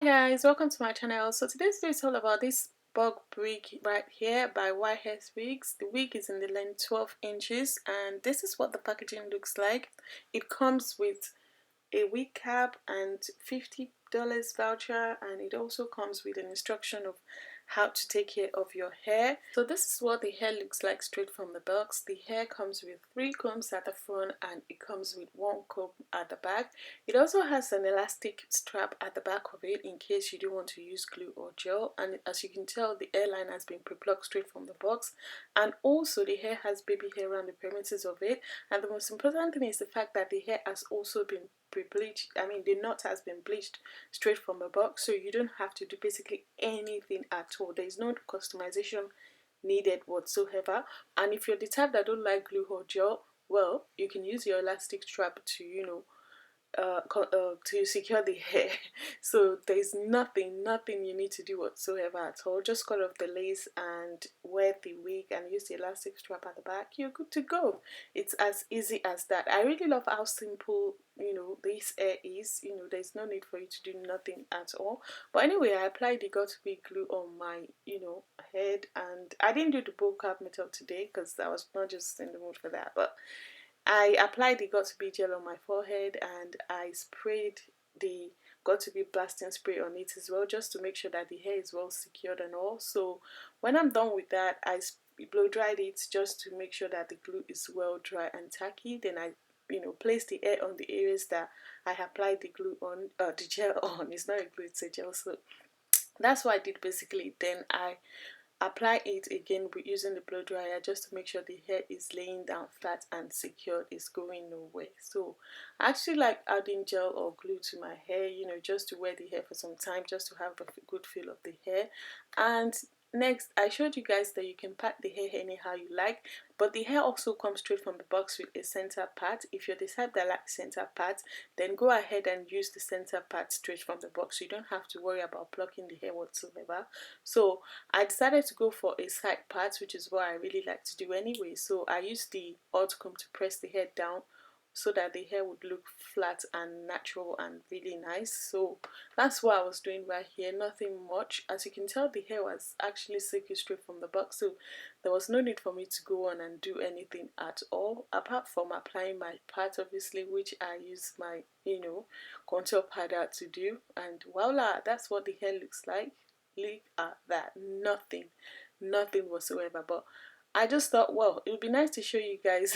Guys, welcome to my channel. So today's video is all about this bug wig right here by YS Wigs. The wig is in the length 12 inches and this is what the packaging looks like. It comes with a wig cap and $50 voucher, and it also comes with an instruction of how to take care of your hair. So this is what the hair looks like straight from the box. The hair comes with 3 combs at the front and it comes with 1 comb at the back. It also has an elastic strap at the back of it in case you don't want to use glue or gel, and as you can tell, the hairline has been pre-plucked straight from the box, and also the hair has baby hair around the perimeters of it. And the most important thing is the fact that the hair has also been pre-bleached. I mean, the knot has been bleached straight from the box, so you don't have to do basically anything at all. There is no customization needed whatsoever. And if you're the type that don't like glue or gel, well, you can use your elastic strap to to secure the hair. So there's nothing you need to do whatsoever at all. Just cut off the lace and wear the wig and use the elastic strap at the back. You're good to go. It's as easy as that. I really love how simple this hair is. There's no need for you to do nothing at all. But anyway, I applied the got to be glue on my head, and I didn't do the bowl cap method today because I was not just in the mood for that. But I applied the got to be gel on my forehead and I sprayed the got to be blasting spray on it as well, just to make sure that the hair is well secured and all. So when I'm done with that, I blow dried it just to make sure that the glue is well dry and tacky. Then I place the hair on the areas that I applied the glue on, the gel on. It's not a glue, it's a gel. So that's what I did basically. Then I apply it again with using the blow dryer just to make sure the hair is laying down flat and secured, is going nowhere. So I actually like adding gel or glue to my hair, just to wear the hair for some time, just to have a good feel of the hair. And next, I showed you guys that you can part the hair anyhow you like, but the hair also comes straight from the box with a center part. If you're the type that likes center parts, then go ahead and use the center part straight from the box, so you don't have to worry about plucking the hair whatsoever. So I decided to go for a side part, which is what I really like to do anyway. So I used the hot comb to press the hair down so that the hair would look flat and natural and really nice. So that's what I was doing right here, nothing much. As you can tell, the hair was actually silky straight from the box, so there was no need for me to go on and do anything at all, apart from applying my part, obviously, which I use my contour powder to do. And voila, that's what the hair looks like. Look at that, nothing whatsoever. But I just thought, well, it would be nice to show you guys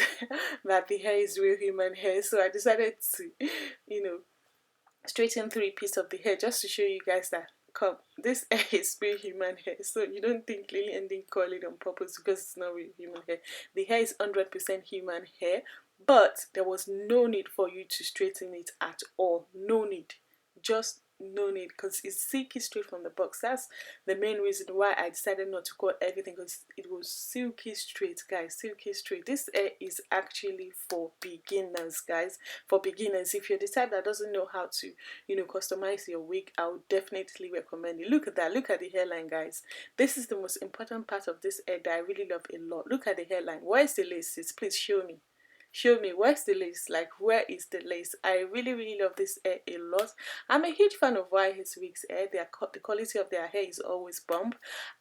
that the hair is real human hair. So I decided to, straighten 3 pieces of the hair just to show you guys that, come, this hair is real human hair. So you don't think Lily and didn't call it on purpose because it's not real human hair. The hair is 100% human hair, but there was no need for you to straighten it at all. No need. Just no need, because it's silky straight from the box. That's the main reason why I decided not to cut everything, because it was silky straight, guys. Silky straight. This hair is actually for beginners, guys. For beginners, if you're the type that doesn't know how to customize your wig, I would definitely recommend it. Look at that. Look at the hairline, guys. This is the most important part of this hair that I really love a lot. Look at the hairline. Where's the laces? Please show me. Show me, where's the lace? Like, where is the lace? I really love this hair a lot. I'm a huge fan of YS Wigs hair. The quality of their hair is always bomb.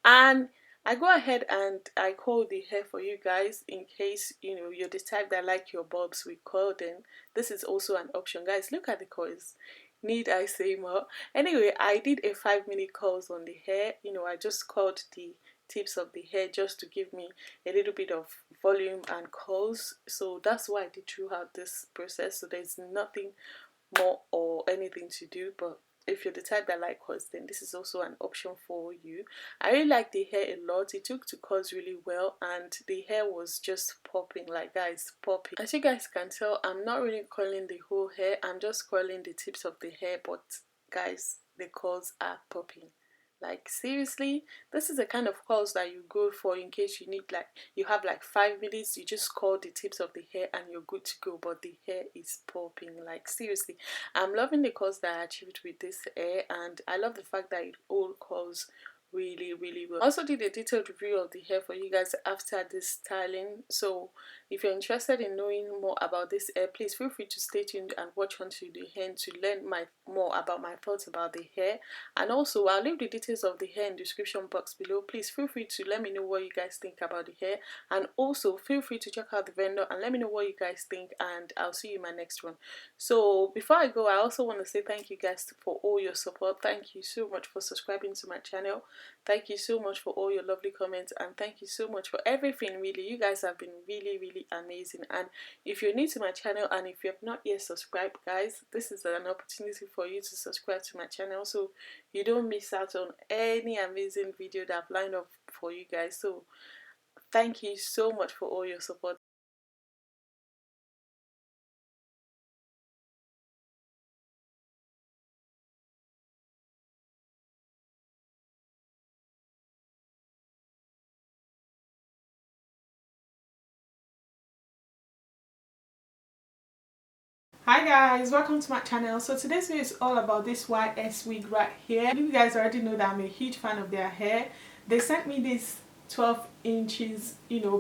And I go ahead and I curl the hair for you guys, in case you're the type that like your bobs with curl. Then this is also an option, guys. Look at the curls. Need I say more? Anyway, I did a 5-minute curls on the hair. I just curled the tips of the hair just to give me a little bit of volume and curls. So that's what I did throughout this process. So there's nothing more or anything to do. But if you're the type that like curls, then this is also an option for you. I really like the hair a lot. It took to curls really well, and the hair was just popping, like, guys, popping. As you guys can tell, I'm not really curling the whole hair. I'm just curling the tips of the hair, but guys, the curls are popping. Like, seriously, this is the kind of curls that you go for in case you need, like, you have like 5 minutes, you just curl the tips of the hair and you're good to go. But the hair is popping, like, seriously. I'm loving the curls that I achieved with this hair, and I love the fact that it all curls really well. I also did a detailed review of the hair for you guys after this styling, so if you're interested in knowing more about this hair, please feel free to stay tuned and watch until the end to learn more about my thoughts about the hair. And also, I'll leave the details of the hair in the description box below. Please feel free to let me know what you guys think about the hair, and also feel free to check out the vendor and let me know what you guys think, and I'll see you in my next one. So before I go, I also want to say thank you guys for all your support. Thank you so much for subscribing to my channel. Thank you so much for all your lovely comments, and thank you so much for everything. Really, you guys have been really amazing. And if you're new to my channel and if you have not yet subscribed, guys, this is an opportunity for you to subscribe to my channel so you don't miss out on any amazing video that I've lined up for you guys. So thank you so much for all your support. Hi guys, welcome to my channel. So today's video is all about this YS wig right here. You guys already know that I'm a huge fan of their hair. They sent me this 12 inches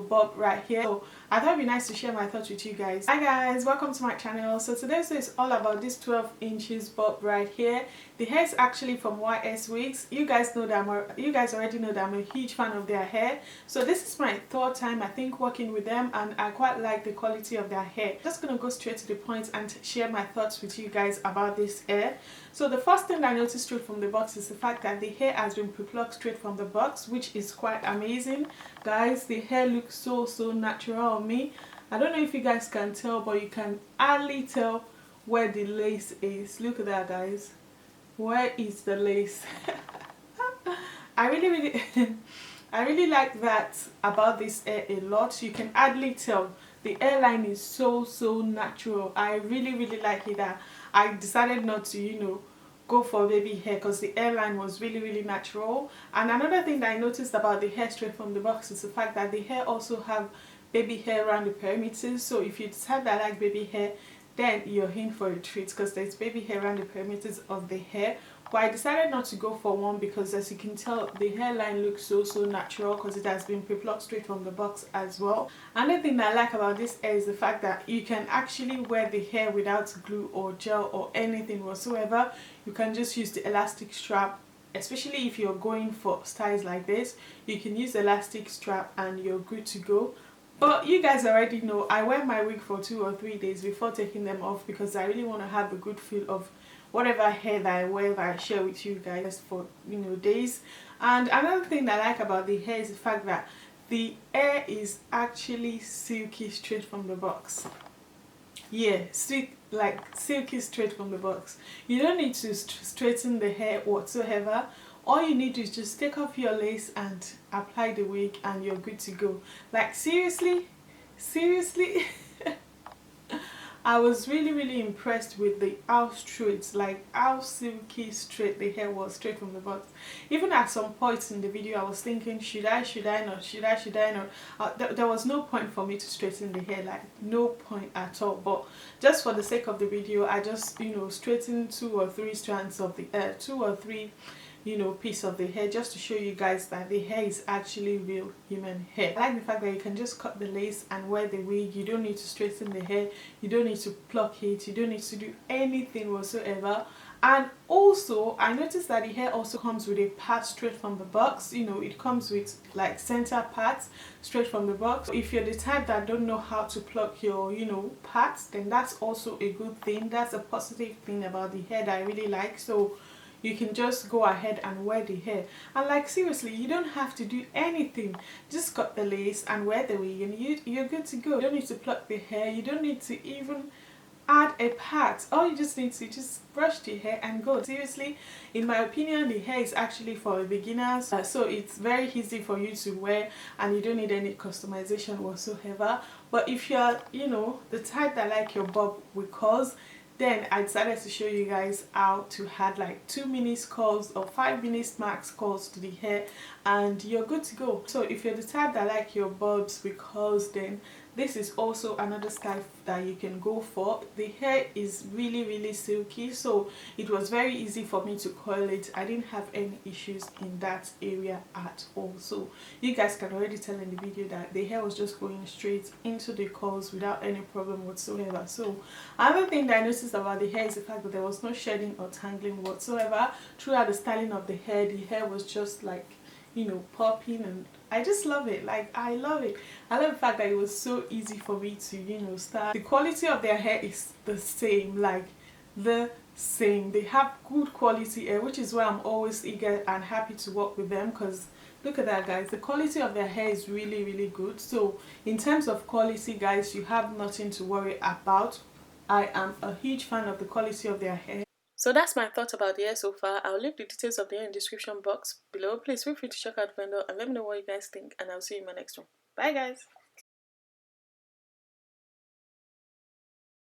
bob right here, so I thought it'd be nice to share my thoughts with you guys. Hi guys, welcome to my channel. So today's video is all about this 12 inches bob right here. The hair is actually from YS Wigs. You guys already know that I'm a huge fan of their hair. So this is my third time I think working with them, and I quite like the quality of their hair. Just gonna go straight to the point and share my thoughts with you guys about this hair. So the first thing I noticed straight from the box is the fact that the hair has been pre-plucked straight from the box, which is quite amazing. Guys, the hair looks so natural on me. I don't know if you guys can tell, but you can hardly tell where the lace is. Look at that, guys. Where is the lace? I really I really like that about this hair a lot. You can hardly tell. The hairline is so natural. I really like it. That I decided not to go for baby hair because the hairline was really natural. And another thing that I noticed about the hair straight from the box is the fact that the hair also have baby hair around the perimeters. So if you decide that I like baby hair, then you're in for a treat because there's baby hair around the perimeters of the hair. But I decided not to go for one because, as you can tell, the hairline looks so natural because it has been pre-plucked straight from the box as well. Another thing that I like about this hair is the fact that you can actually wear the hair without glue or gel or anything whatsoever. You can just use the elastic strap. Especially if you're going for styles like this, you can use the elastic strap and you're good to go. But you guys already know I wear my wig for 2 or 3 days before taking them off because I really want to have a good feel of whatever hair that I wear, that I share with you guys for days. And another thing that I like about the hair is the fact that the hair is actually silky straight from the box. Yeah, like silky straight from the box. You don't need to straighten the hair whatsoever. All you need to is just take off your lace and apply the wig and you're good to go. Like seriously I was really impressed with how straight, like how silky straight the hair was straight from the box. Even at some points in the video I was thinking, should I not? There was no point for me to straighten the hair, like no point at all. But just for the sake of the video, I just straightened 2 or 3 strands of the hair, 2 or 3 piece of the hair, just to show you guys that the hair is actually real human hair. I like the fact that you can just cut the lace and wear the wig. You don't need to straighten the hair, you don't need to pluck it, you don't need to do anything whatsoever. And also I noticed that the hair also comes with a part straight from the box. It comes with like center parts straight from the box. If you're the type that don't know how to pluck your parts, then that's also a good thing. That's a positive thing about the hair that I really like. So you can just go ahead and wear the hair, and like seriously, you don't have to do anything. Just cut the lace and wear the wig and you're good to go. You don't need to pluck the hair, you don't need to even add a part. All you just need to just brush the hair and go. Seriously, in my opinion, the hair is actually for beginners, so it's very easy for you to wear and you don't need any customization whatsoever. But if you're the type that like your bob with curls, then I decided to show you guys how to add like 2 minutes curls or 5 minutes max curls to the hair and you're good to go. So if you're the type that like your bobs with curls, then this is also another style that you can go for. The hair is really silky, so it was very easy for me to coil it. I didn't have any issues in that area at all. So you guys can already tell in the video that the hair was just going straight into the curls without any problem whatsoever. So another thing that I noticed about the hair is the fact that there was no shedding or tangling whatsoever. Throughout the styling of the hair was just like, you know, popping, and I just love it. Like, I love it. I love the fact that it was so easy for me to, you know, start. The quality of their hair is the same, like the same. They have good quality hair, which is why I'm always eager and happy to work with them, because look at that, guys. The quality of their hair is really good. So in terms of quality, guys, you have nothing to worry about. I am a huge fan of the quality of their hair. So that's my thoughts about the hair so far. I'll leave the details of the hair in the description box below. Please feel free to check out the vendor and let me know what you guys think, and I'll see you in my next one. Bye guys!